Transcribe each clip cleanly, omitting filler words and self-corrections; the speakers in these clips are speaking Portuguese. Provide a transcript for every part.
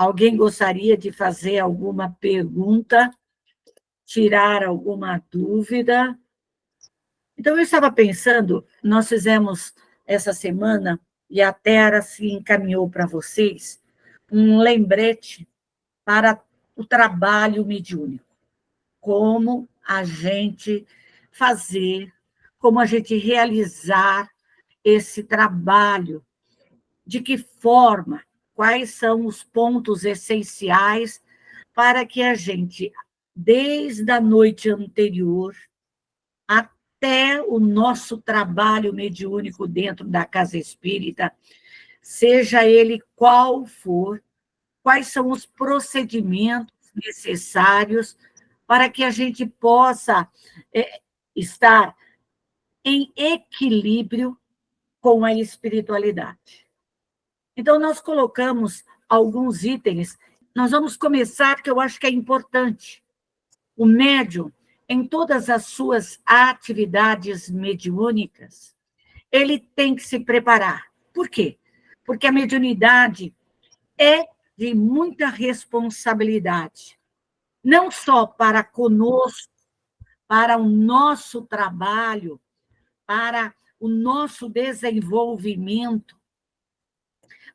Alguém gostaria de fazer alguma pergunta, tirar alguma dúvida? Então, eu estava pensando, nós fizemos essa semana, e a Tera se encaminhou para vocês, um lembrete para o trabalho mediúnico. Como a gente fazer, como a gente realizar esse trabalho, de que forma, quais são os pontos essenciais para que a gente, desde a noite anterior até o nosso trabalho mediúnico dentro da casa espírita, seja ele qual for, quais são os procedimentos necessários para que a gente possa estar em equilíbrio com a espiritualidade. Então, nós colocamos alguns itens. Nós vamos começar, que eu acho que é importante. O médium, em todas as suas atividades mediúnicas, ele tem que se preparar. Por quê? Porque a mediunidade é de muita responsabilidade, não só para conosco, para o nosso trabalho, para o nosso desenvolvimento,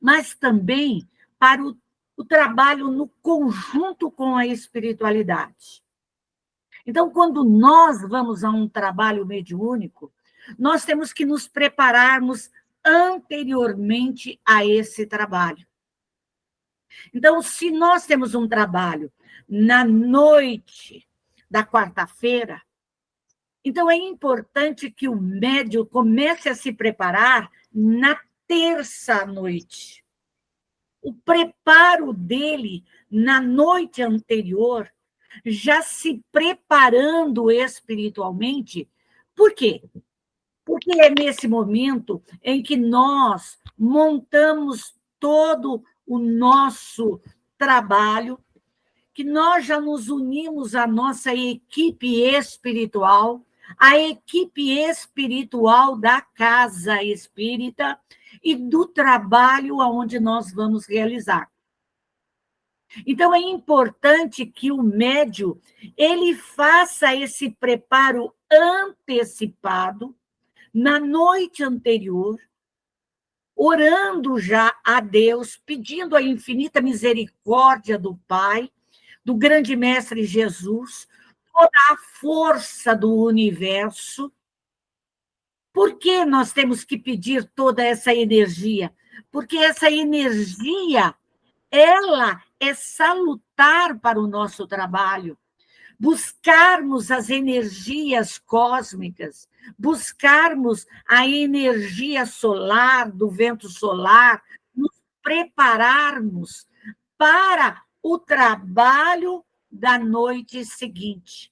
mas também para o trabalho no conjunto com a espiritualidade. Então, quando nós vamos a um trabalho mediúnico, nós temos que nos prepararmos anteriormente a esse trabalho. Então, se nós temos um trabalho na noite da quarta-feira, então é importante que o médium comece a se preparar na terça-noite. O preparo dele na noite anterior, já se preparando espiritualmente. Por quê? Porque é nesse momento em que nós montamos todo o nosso trabalho, que nós já nos unimos à nossa equipe espiritual, a equipe espiritual da casa espírita e do trabalho aonde nós vamos realizar. Então, é importante que o médium ele faça esse preparo antecipado, na noite anterior, orando já a Deus, pedindo a infinita misericórdia do Pai, do grande Mestre Jesus, toda a força do universo. Por que nós temos que pedir toda essa energia? Porque essa energia, ela é salutar para o nosso trabalho. Buscarmos as energias cósmicas, buscarmos a energia solar, do vento solar, nos prepararmos para o trabalho da noite seguinte.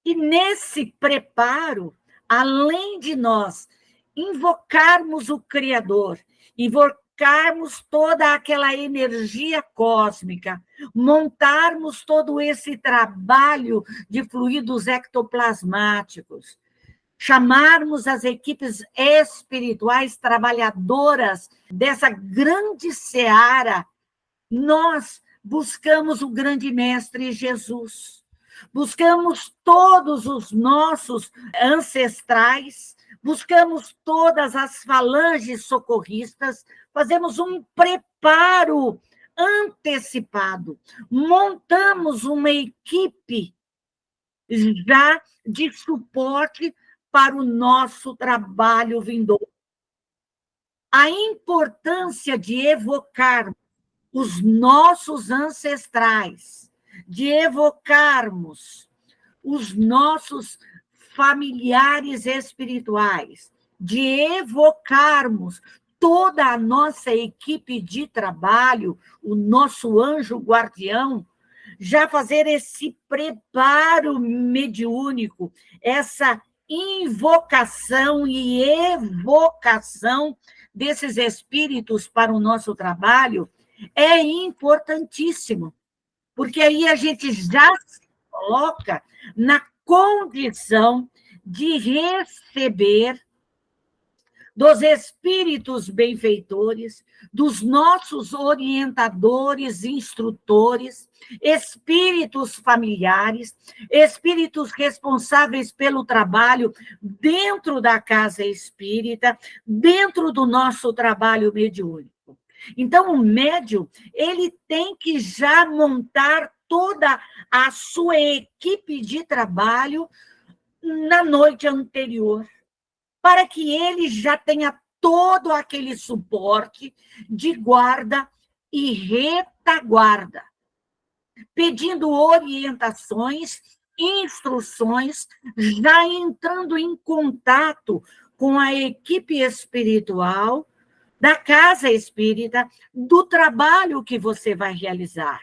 E nesse preparo, além de nós invocarmos o Criador, invocarmos toda aquela energia cósmica, montarmos todo esse trabalho de fluidos ectoplasmáticos, chamarmos as equipes espirituais trabalhadoras dessa grande seara, nós buscamos o grande Mestre Jesus, buscamos todos os nossos ancestrais, buscamos todas as falanges socorristas, fazemos um preparo antecipado, montamos uma equipe já de suporte para o nosso trabalho vindouro. A importância de evocar os nossos ancestrais, de evocarmos os nossos familiares espirituais, de evocarmos toda a nossa equipe de trabalho, o nosso anjo guardião, já fazer esse preparo mediúnico, essa invocação e evocação desses espíritos para o nosso trabalho, é importantíssimo, porque aí a gente já se coloca na condição de receber dos espíritos benfeitores, dos nossos orientadores, instrutores, espíritos familiares, espíritos responsáveis pelo trabalho dentro da casa espírita, dentro do nosso trabalho mediúnico. Então, o médium, ele tem que já montar toda a sua equipe de trabalho na noite anterior, para que ele já tenha todo aquele suporte de guarda e retaguarda, pedindo orientações, instruções, já entrando em contato com a equipe espiritual da casa espírita, do trabalho que você vai realizar.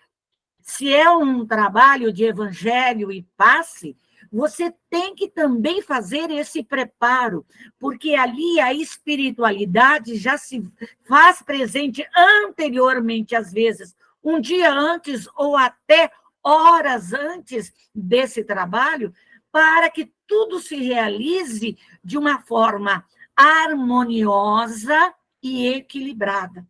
Se é um trabalho de evangelho e passe, você tem que também fazer esse preparo, porque ali a espiritualidade já se faz presente anteriormente, às vezes, um dia antes ou até horas antes desse trabalho, para que tudo se realize de uma forma harmoniosa e equilibrada.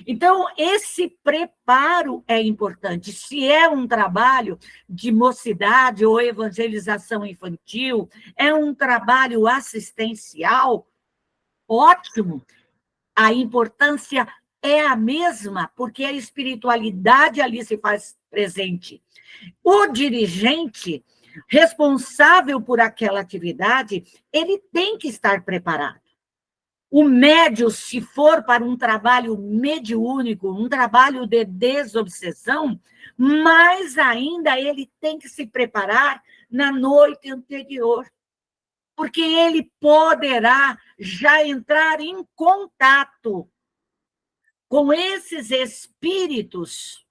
Então, esse preparo é importante. Se é um trabalho de mocidade ou evangelização infantil, é um trabalho assistencial, ótimo. A importância é a mesma, porque a espiritualidade ali se faz presente. O dirigente responsável por aquela atividade, ele tem que estar preparado. O médio, se for para um trabalho mediúnico, um trabalho de desobsessão, mais ainda ele tem que se preparar na noite anterior, porque ele poderá já entrar em contato com esses espíritos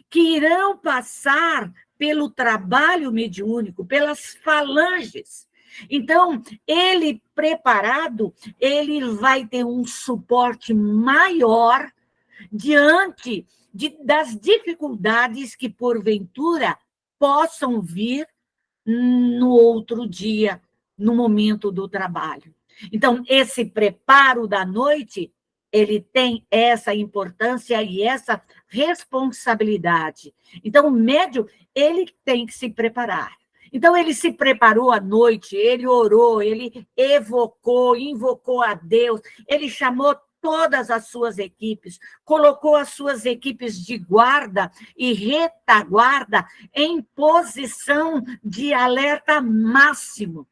que irão passar pelo trabalho mediúnico, pelas falanges. Então, ele preparado, ele vai ter um suporte maior diante das dificuldades que, porventura, possam vir no outro dia, no momento do trabalho. Então, esse preparo da noite, ele tem essa importância e essa responsabilidade. Então, o médium, ele tem que se preparar. Então, ele se preparou à noite, ele orou, ele evocou, invocou a Deus, ele chamou todas as suas equipes, colocou as suas equipes de guarda e retaguarda em posição de alerta máximo.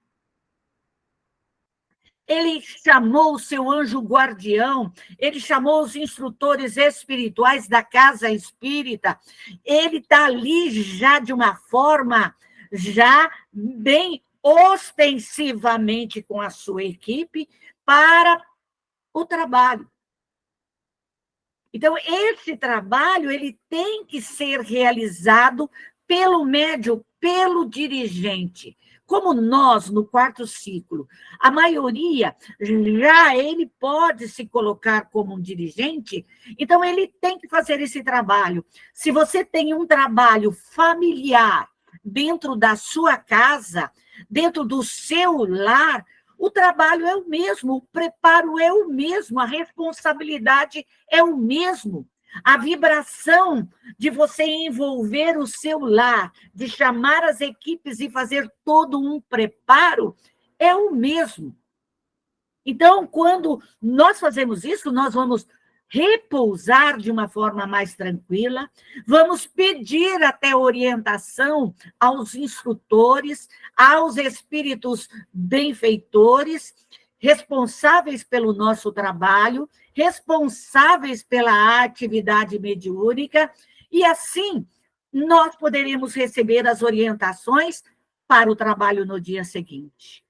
Ele chamou o seu anjo guardião, ele chamou os instrutores espirituais da casa espírita, ele está ali já de uma forma, já bem ostensivamente com a sua equipe para o trabalho. Então, esse trabalho ele tem que ser realizado pelo médium, pelo dirigente. Como nós, no quarto ciclo, a maioria já ele pode se colocar como um dirigente, então ele tem que fazer esse trabalho. Se você tem um trabalho familiar dentro da sua casa, dentro do seu lar, o trabalho é o mesmo, o preparo é o mesmo, a responsabilidade é o mesmo. A vibração de você envolver o seu lar, de chamar as equipes e fazer todo um preparo, é o mesmo. Então, quando nós fazemos isso, nós vamos repousar de uma forma mais tranquila, vamos pedir até orientação aos instrutores, aos espíritos benfeitores, responsáveis pelo nosso trabalho, responsáveis pela atividade mediúnica, e assim nós poderemos receber as orientações para o trabalho no dia seguinte.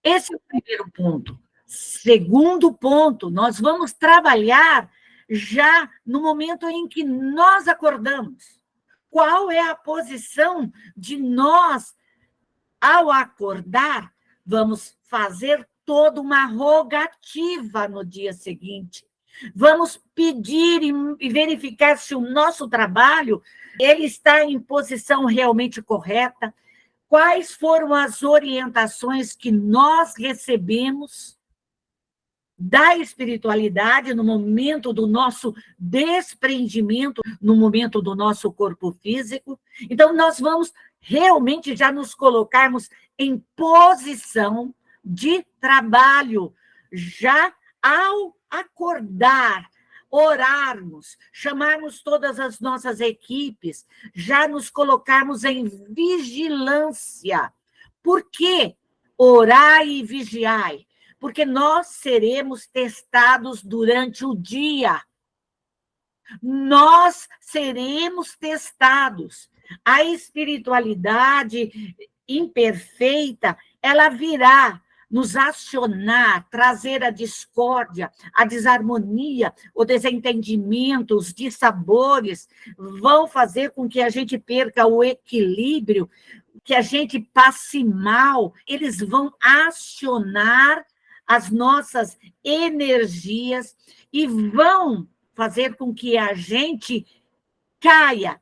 Esse é o primeiro ponto. Segundo ponto, nós vamos trabalhar já no momento em que nós acordamos. Qual é a posição de nós ao acordar? Vamos fazer toda uma rogativa no dia seguinte. Vamos pedir e verificar se o nosso trabalho ele está em posição realmente correta, quais foram as orientações que nós recebemos da espiritualidade no momento do nosso desprendimento, no momento do nosso corpo físico. Então, nós vamos realmente já nos colocarmos em posição de trabalho, já ao acordar, orarmos, chamarmos todas as nossas equipes, já nos colocarmos em vigilância. Por quê? Orai e vigiai. Porque nós seremos testados durante o dia. Nós seremos testados. A espiritualidade imperfeita, ela virá nos acionar, trazer a discórdia, a desarmonia, o desentendimento, os dissabores, vão fazer com que a gente perca o equilíbrio, que a gente passe mal. Eles vão acionar as nossas energias e vão fazer com que a gente caia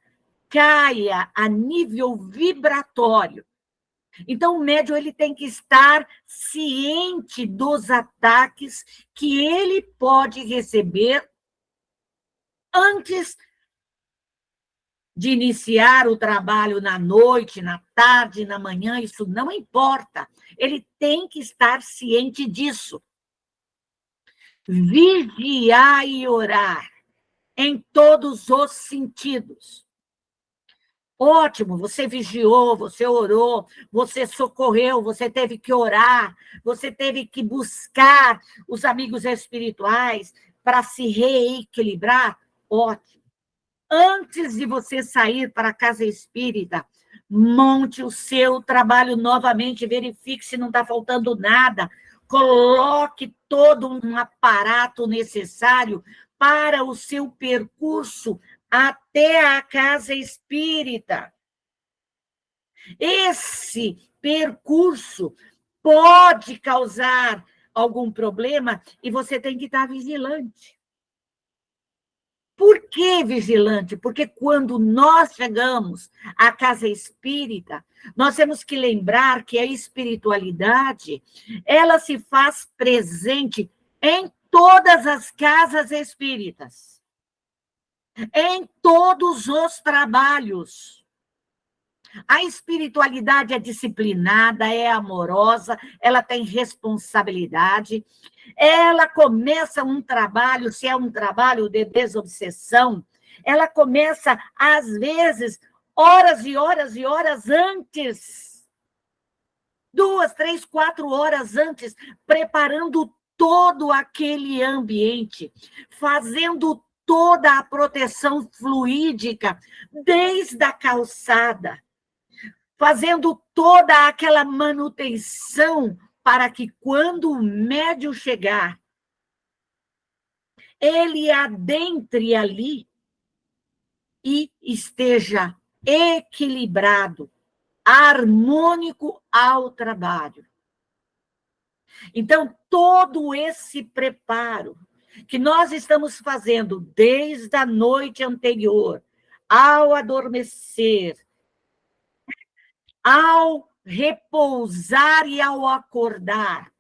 a nível vibratório. Então, o médium ele tem que estar ciente dos ataques que ele pode receber antes de iniciar o trabalho na noite, na tarde, na manhã, isso não importa. Ele tem que estar ciente disso. Vigiar e orar em todos os sentidos. Ótimo, você vigiou, você orou, você socorreu, você teve que orar, você teve que buscar os amigos espirituais para se reequilibrar. Ótimo. Antes de você sair para a casa espírita, monte o seu trabalho novamente, verifique se não está faltando nada, coloque todo um aparato necessário para o seu percurso até a casa espírita. Esse percurso pode causar algum problema e você tem que estar vigilante. Por que vigilante? Porque quando nós chegamos à casa espírita, nós temos que lembrar que a espiritualidade, ela se faz presente em todas as casas espíritas, em todos os trabalhos. A espiritualidade é disciplinada, é amorosa, ela tem responsabilidade, ela começa um trabalho, se é um trabalho de desobsessão, ela começa, às vezes, horas e horas e horas antes, 2, 3, 4 horas antes, preparando todo aquele ambiente, fazendo toda a proteção fluídica, desde a calçada, fazendo toda aquela manutenção para que, quando o médium chegar, ele adentre ali e esteja equilibrado, harmônico ao trabalho. Então, todo esse preparo que nós estamos fazendo desde a noite anterior, ao adormecer, ao repousar e ao acordar,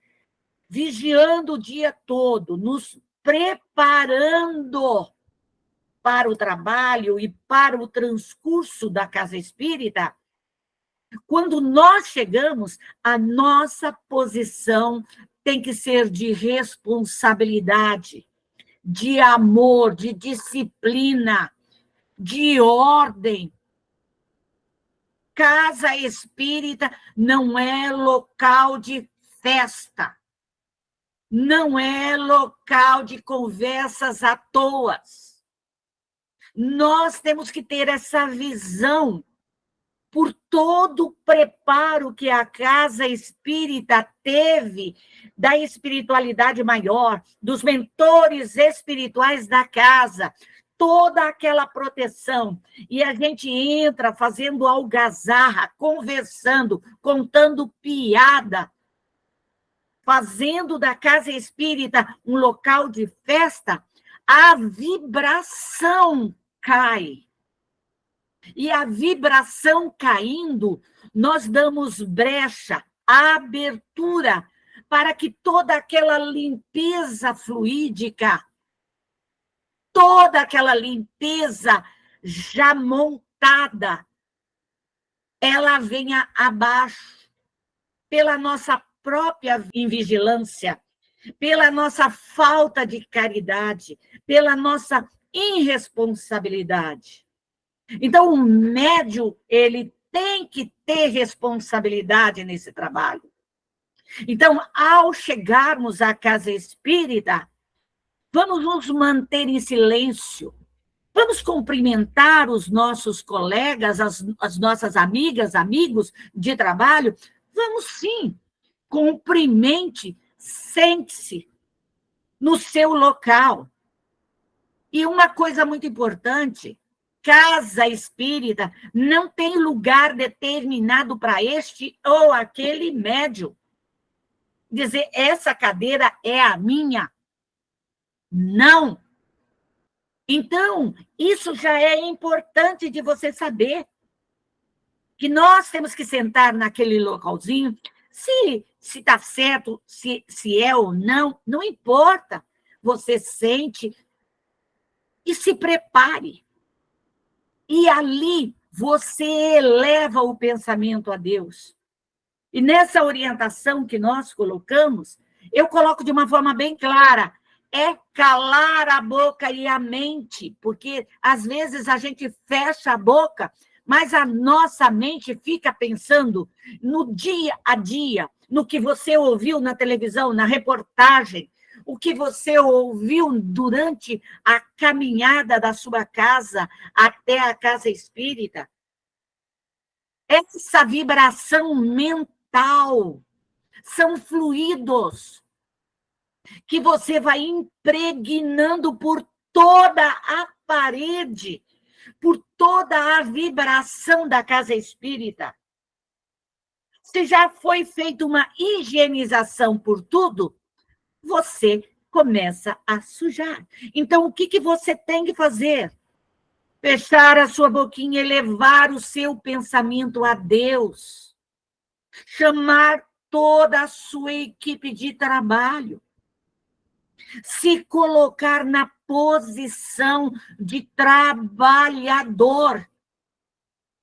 vigiando o dia todo, nos preparando para o trabalho e para o transcurso da casa espírita, quando nós chegamos, a nossa posição tem que ser de responsabilidade, de amor, de disciplina, de ordem. Casa espírita não é local de festa, não é local de conversas à toa. Nós temos que ter essa visão por todo o preparo que a casa espírita teve da espiritualidade maior, dos mentores espirituais da casa, toda aquela proteção. E a gente entra fazendo algazarra, conversando, contando piada, fazendo da casa espírita um local de festa, a vibração cai. E a vibração caindo, nós damos brecha, abertura, para que toda aquela limpeza fluídica, toda aquela limpeza já montada, ela venha abaixo, pela nossa própria invigilância, pela nossa falta de caridade, pela nossa irresponsabilidade. Então, o médium, ele tem que ter responsabilidade nesse trabalho. Então, ao chegarmos à casa espírita, vamos nos manter em silêncio, vamos cumprimentar os nossos colegas, as nossas amigas, amigos de trabalho, vamos sim, cumprimente, sente-se no seu local. E uma coisa muito importante, casa espírita não tem lugar determinado para este ou aquele médium. Dizer, essa cadeira é a minha. Não. Então, isso já é importante de você saber. Que nós temos que sentar naquele localzinho. Se está certo, se é ou não, não importa. Você sente e se prepare. E ali você eleva o pensamento a Deus. E nessa orientação que nós colocamos, eu coloco de uma forma bem clara, é calar a boca e a mente, porque às vezes a gente fecha a boca, mas a nossa mente fica pensando no dia a dia, no que você ouviu na televisão, na reportagem, o que você ouviu durante a caminhada da sua casa até a casa espírita. Essa vibração mental são fluidos que você vai impregnando por toda a parede, por toda a vibração da casa espírita. Se já foi feita uma higienização por tudo, você começa a sujar. Então, o que você tem que fazer? Fechar a sua boquinha, elevar o seu pensamento a Deus. Chamar toda a sua equipe de trabalho. Se colocar na posição de trabalhador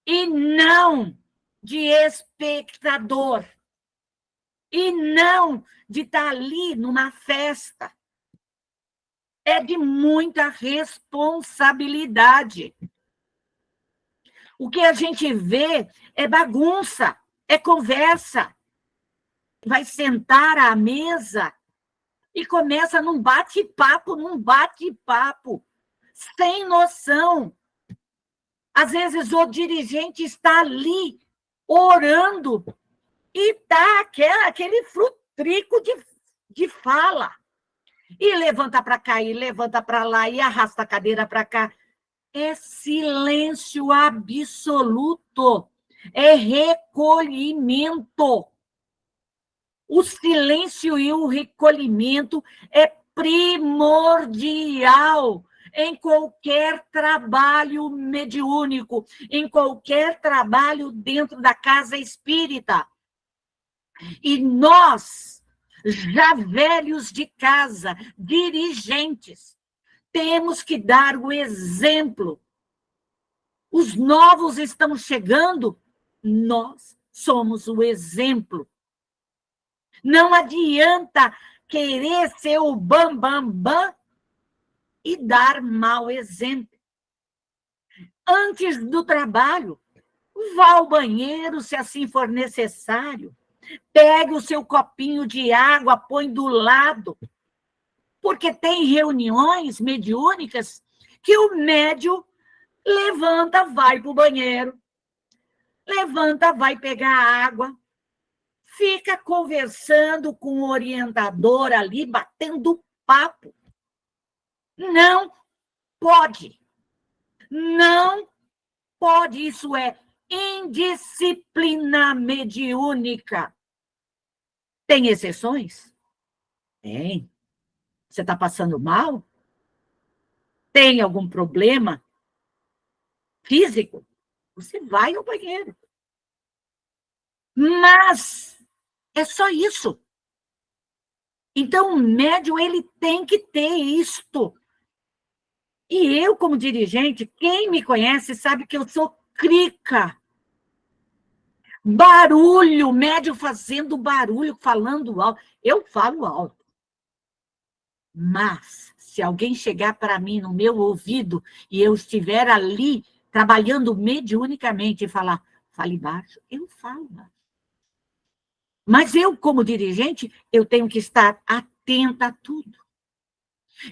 e não de espectador. E não de estar ali numa festa. É de muita responsabilidade. O que a gente vê é bagunça, é conversa. Vai sentar à mesa e começa num bate-papo, sem noção. Às vezes o dirigente está ali orando e dá aquele frutrico de fala. E levanta para cá, e levanta para lá, e arrasta a cadeira para cá. É silêncio absoluto. É recolhimento. O silêncio e o recolhimento é primordial em qualquer trabalho mediúnico, em qualquer trabalho dentro da casa espírita. E nós, já velhos de casa, dirigentes, temos que dar o exemplo. Os novos estão chegando, nós somos o exemplo. Não adianta querer ser o bam e dar mau exemplo. Antes do trabalho, vá ao banheiro, se assim for necessário. Pegue o seu copinho de água, põe do lado. Porque tem reuniões mediúnicas que o médium levanta, vai para o banheiro, levanta, vai pegar água, fica conversando com o orientador ali, batendo papo. Não pode. Não pode. Isso é indisciplina mediúnica. Tem exceções? Tem. Você está passando mal? Tem algum problema físico? Você vai ao banheiro. Mas é só isso. Então, o médium, ele tem que ter isto. E eu, como dirigente, quem me conhece sabe que eu sou crica. Barulho, médium fazendo barulho, falando alto. Eu falo alto. Mas, se alguém chegar para mim no meu ouvido e eu estiver ali trabalhando mediunicamente e falar, fale baixo, eu falo baixo. Mas eu, como dirigente, eu tenho que estar atenta a tudo.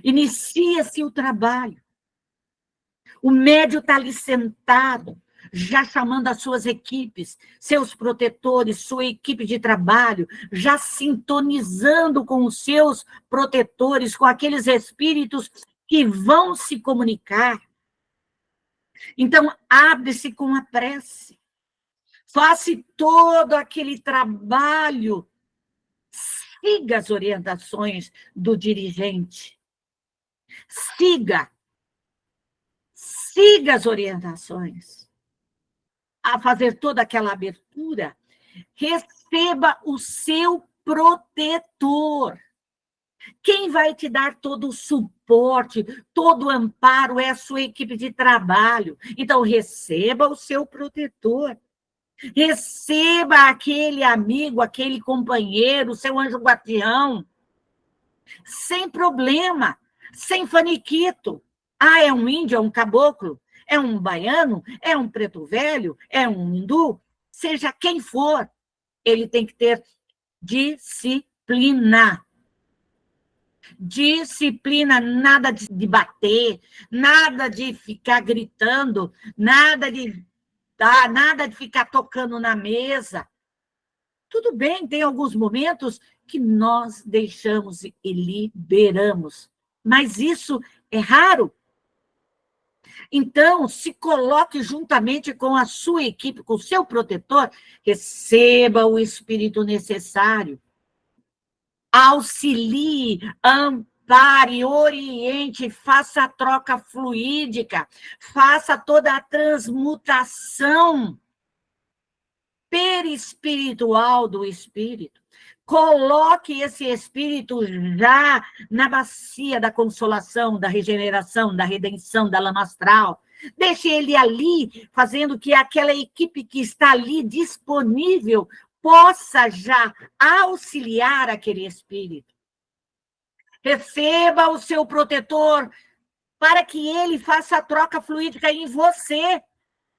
Inicia-se o trabalho. O médium está ali sentado, já chamando as suas equipes, seus protetores, sua equipe de trabalho, já sintonizando com os seus protetores, com aqueles espíritos que vão se comunicar. Então, abre-se com a prece. Faça todo aquele trabalho. Siga as orientações do dirigente. Siga as orientações. A fazer toda aquela abertura, receba o seu protetor. Quem vai te dar todo o suporte, todo o amparo é a sua equipe de trabalho. Então, receba o seu protetor. Receba aquele amigo, aquele companheiro, seu anjo guardião, sem problema, sem faniquito. Ah, é um índio, é um caboclo, é um baiano, é um preto velho, é um hindu, seja quem for, ele tem que ter disciplina. Disciplina, nada de bater, nada de ficar gritando, nada de ficar tocando na mesa. Tudo bem, tem alguns momentos que nós deixamos e liberamos, mas isso é raro. Então, se coloque juntamente com a sua equipe, com o seu protetor, receba o espírito necessário, auxilie, ampare, oriente, faça a troca fluídica, faça toda a transmutação perispiritual do espírito. Coloque esse espírito já na bacia da consolação, da regeneração, da redenção, da lama astral. Deixe ele ali, fazendo que aquela equipe que está ali disponível possa já auxiliar aquele espírito. Receba o seu protetor para que ele faça a troca fluídica em você.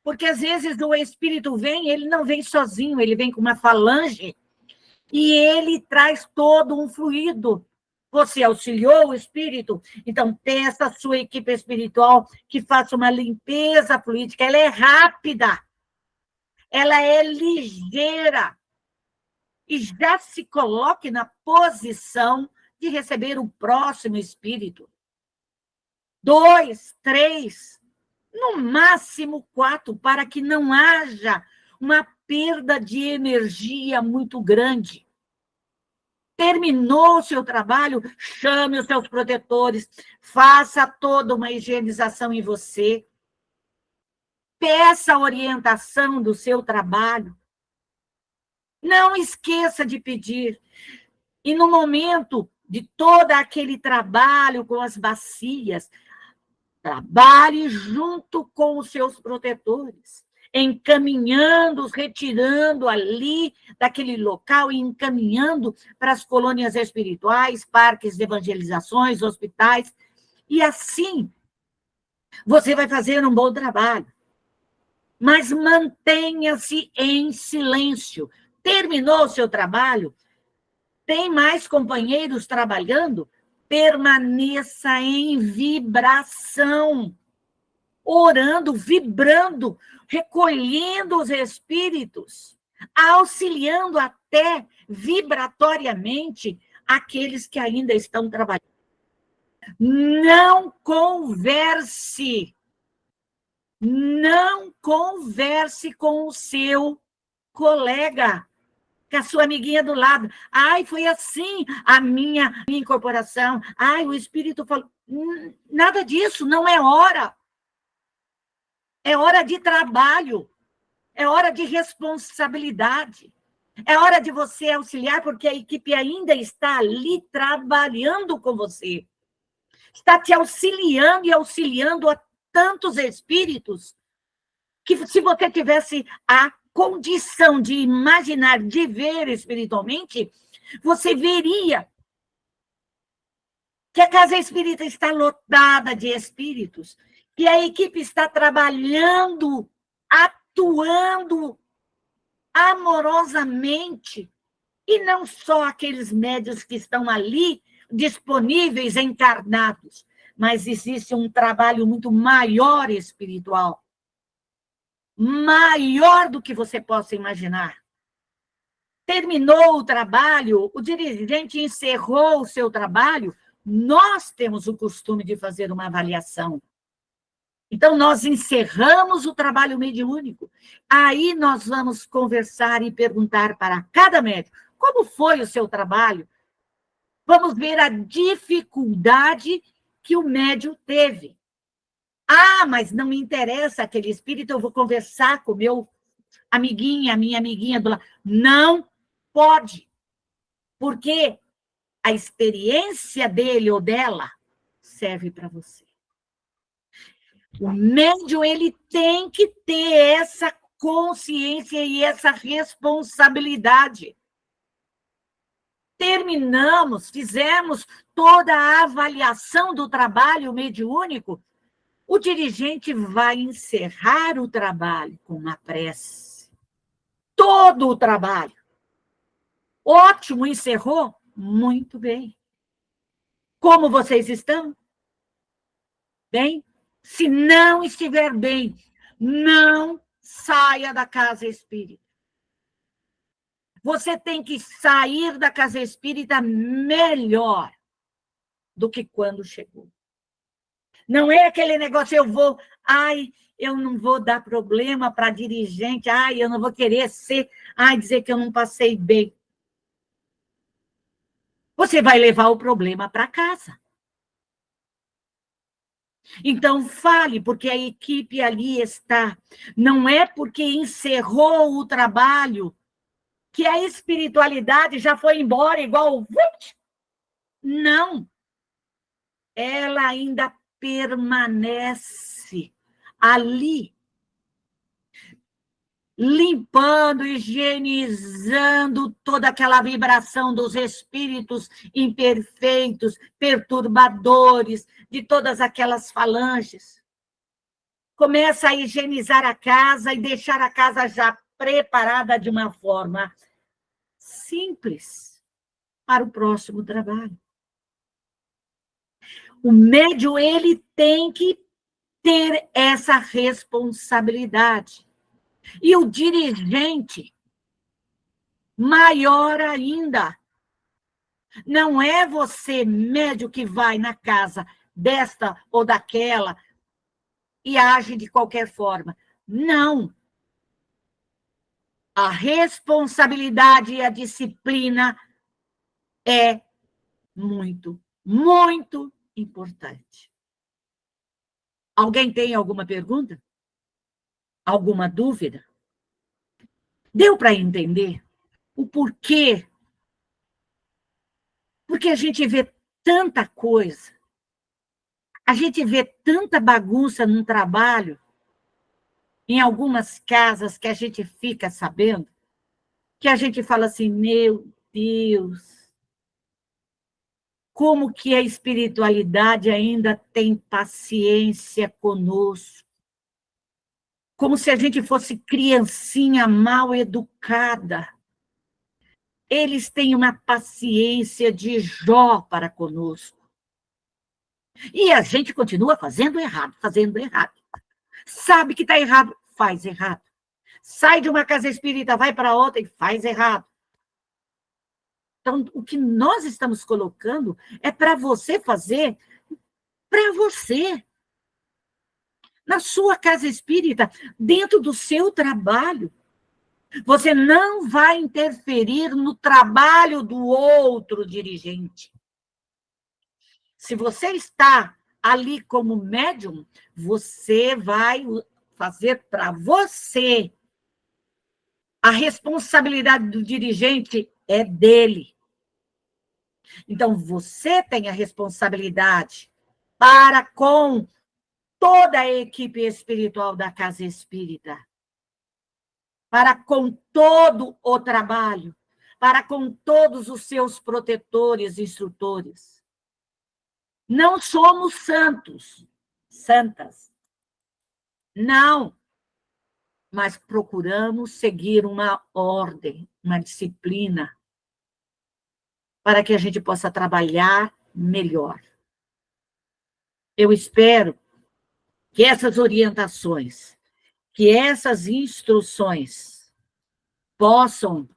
Porque às vezes o espírito vem, ele não vem sozinho, ele vem com uma falange e ele traz todo um fluido. Você auxiliou o espírito, então peça a sua equipe espiritual que faça uma limpeza fluídica. Ela é rápida, ela é ligeira. E já se coloque na posição de receber o próximo espírito. 2, 3, no máximo 4, para que não haja uma perda de energia muito grande. Terminou o seu trabalho, chame os seus protetores, faça toda uma higienização em você, peça a orientação do seu trabalho. Não esqueça de pedir. E no momento de todo aquele trabalho com as bacias, trabalhe junto com os seus protetores, encaminhando-os, retirando ali daquele local e encaminhando para as colônias espirituais, parques de evangelizações, hospitais. E assim, você vai fazer um bom trabalho. Mas mantenha-se em silêncio. Terminou o seu trabalho? Tem mais companheiros trabalhando? Permaneça em vibração, orando, vibrando, recolhendo os espíritos, auxiliando até vibratoriamente aqueles que ainda estão trabalhando. Não converse com o seu colega, com a sua amiguinha do lado. Ai, foi assim a minha incorporação. Ai, o espírito falou. Nada disso, não é hora. É hora de trabalho. É hora de responsabilidade. É hora de você auxiliar, porque a equipe ainda está ali trabalhando com você. Está te auxiliando e auxiliando a tantos espíritos que, se você tivesse a condição de imaginar, de ver espiritualmente, você veria que a casa espírita está lotada de espíritos, que a equipe está trabalhando, atuando amorosamente, e não só aqueles médios que estão ali disponíveis, encarnados, mas existe um trabalho muito maior espiritual, maior do que você possa imaginar. Terminou o trabalho, o dirigente encerrou o seu trabalho, nós temos o costume de fazer uma avaliação. Então, nós encerramos o trabalho mediúnico. Aí nós vamos conversar e perguntar para cada médico como foi o seu trabalho. Vamos ver a dificuldade que o médium teve. Ah, mas não me interessa aquele espírito, eu vou conversar com o meu amiguinha, minha amiguinha do lado. Não pode, porque a experiência dele ou dela serve para você. O médium, ele tem que ter essa consciência e essa responsabilidade. Terminamos, fizemos toda a avaliação do trabalho mediúnico, o dirigente vai encerrar o trabalho com uma prece. Todo o trabalho. Ótimo, encerrou? Muito bem. Como vocês estão? Bem? Se não estiver bem, não saia da casa espírita. Você tem que sair da casa espírita melhor do que quando chegou. Não é aquele negócio, eu não vou dar problema para dirigente, eu não vou querer dizer que eu não passei bem. Você vai levar o problema para casa. Então, fale, porque a equipe ali está. Não é porque encerrou o trabalho que a espiritualidade já foi embora igual... Não. Ela ainda permanece ali, limpando, higienizando toda aquela vibração dos espíritos imperfeitos, perturbadores, de todas aquelas falanges. Começa a higienizar a casa e deixar a casa já preparada de uma forma simples para o próximo trabalho. O médium, ele tem que ter essa responsabilidade. E o dirigente, maior ainda. Não é você, médium, que vai na casa desta ou daquela e age de qualquer forma. Não. A responsabilidade e a disciplina é muito, muito importante. Alguém tem alguma pergunta? Alguma dúvida? Deu para entender o porquê? Porque a gente vê tanta coisa, a gente vê tanta bagunça no trabalho, em algumas casas que a gente fica sabendo, que a gente fala assim, meu Deus, como que a espiritualidade ainda tem paciência conosco, como se a gente fosse criancinha mal educada. Eles têm uma paciência de Jó para conosco. E a gente continua fazendo errado, fazendo errado. Sabe que está errado, faz errado. Sai de uma casa espírita, vai para outra e faz errado. Então, o que nós estamos colocando é para você fazer para você. Na sua casa espírita, dentro do seu trabalho. Você não vai interferir no trabalho do outro dirigente. Se você está ali como médium, você vai fazer para você A responsabilidade do dirigente é dele. Então, você tem a responsabilidade para com toda a equipe espiritual da Casa Espírita, para com todo o trabalho, para com todos os seus protetores e instrutores. Não somos santos, santas. Não. Mas procuramos seguir uma ordem, uma disciplina, para que a gente possa trabalhar melhor. Eu espero que essas orientações, que essas instruções possam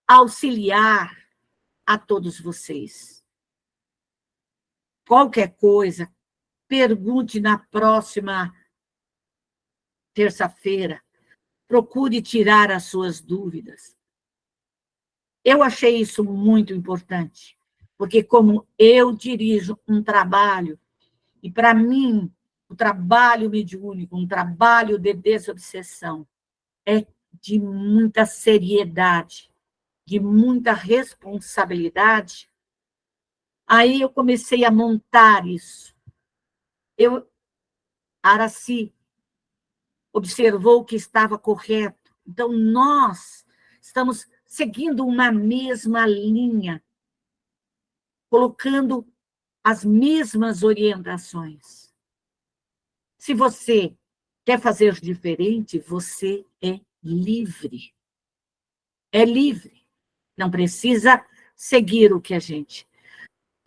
auxiliar a todos vocês. Qualquer coisa, pergunte na próxima terça-feira. Procure tirar as suas dúvidas. Eu achei isso muito importante, porque como eu dirijo um trabalho, e para mim, o trabalho mediúnico, um trabalho de desobsessão, é de muita seriedade, de muita responsabilidade. Aí eu comecei a montar isso. Araci observou que estava correto. Então, nós estamos seguindo uma mesma linha, colocando as mesmas orientações. Se você quer fazer diferente, você é livre. É livre. Não precisa seguir o que a gente.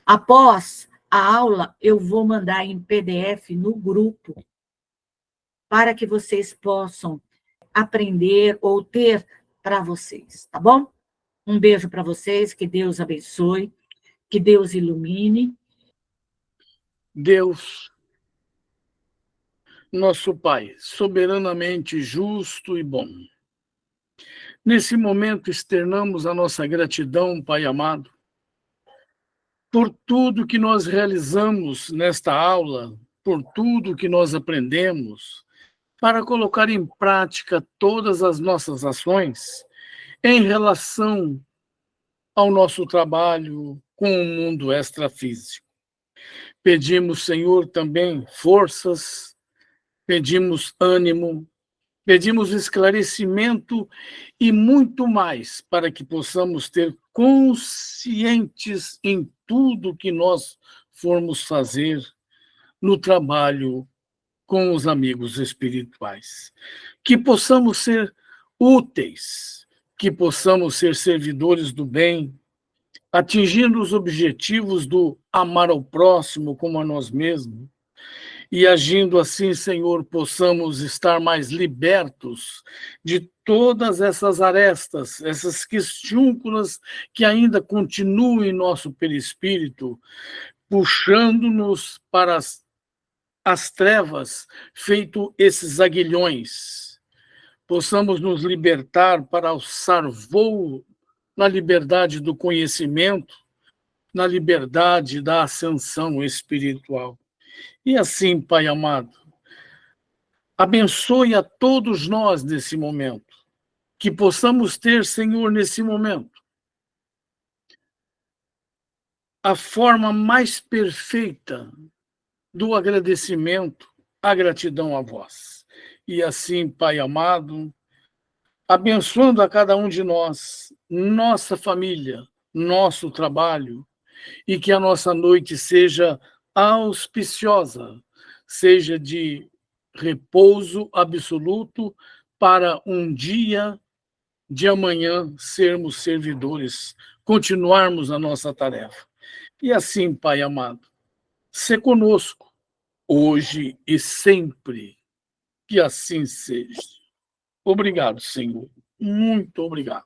Após a aula, eu vou mandar em PDF no grupo, para que vocês possam aprender ou ter para vocês, tá bom? Um beijo para vocês, que Deus abençoe, que Deus ilumine. Deus, nosso Pai, soberanamente justo e bom. Nesse momento, externamos a nossa gratidão, Pai amado, por tudo que nós realizamos nesta aula, por tudo que nós aprendemos, para colocar em prática todas as nossas ações em relação ao nosso trabalho com o mundo extrafísico. Pedimos, Senhor, também forças, pedimos ânimo, pedimos esclarecimento e muito mais para que possamos ter conscientes em tudo que nós formos fazer no trabalho com os amigos espirituais. Que possamos ser úteis, que possamos ser servidores do bem, atingindo os objetivos do amar ao próximo como a nós mesmos, e agindo assim, Senhor, possamos estar mais libertos de todas essas arestas, essas questiúnculas que ainda continuam em nosso perispírito, puxando-nos para as trevas, feito esses aguilhões. Possamos nos libertar para alçar voo na liberdade do conhecimento, na liberdade da ascensão espiritual. E assim, Pai amado, abençoe a todos nós nesse momento, que possamos ter, Senhor, nesse momento, a forma mais perfeita do agradecimento, a gratidão a vós. E assim, Pai amado, abençoando a cada um de nós, nossa família, nosso trabalho, e que a nossa noite seja auspiciosa, seja de repouso absoluto para um dia de amanhã sermos servidores, continuarmos a nossa tarefa. E assim, Pai amado, se conosco, hoje e sempre, que assim seja. Obrigado, Senhor. Muito obrigado.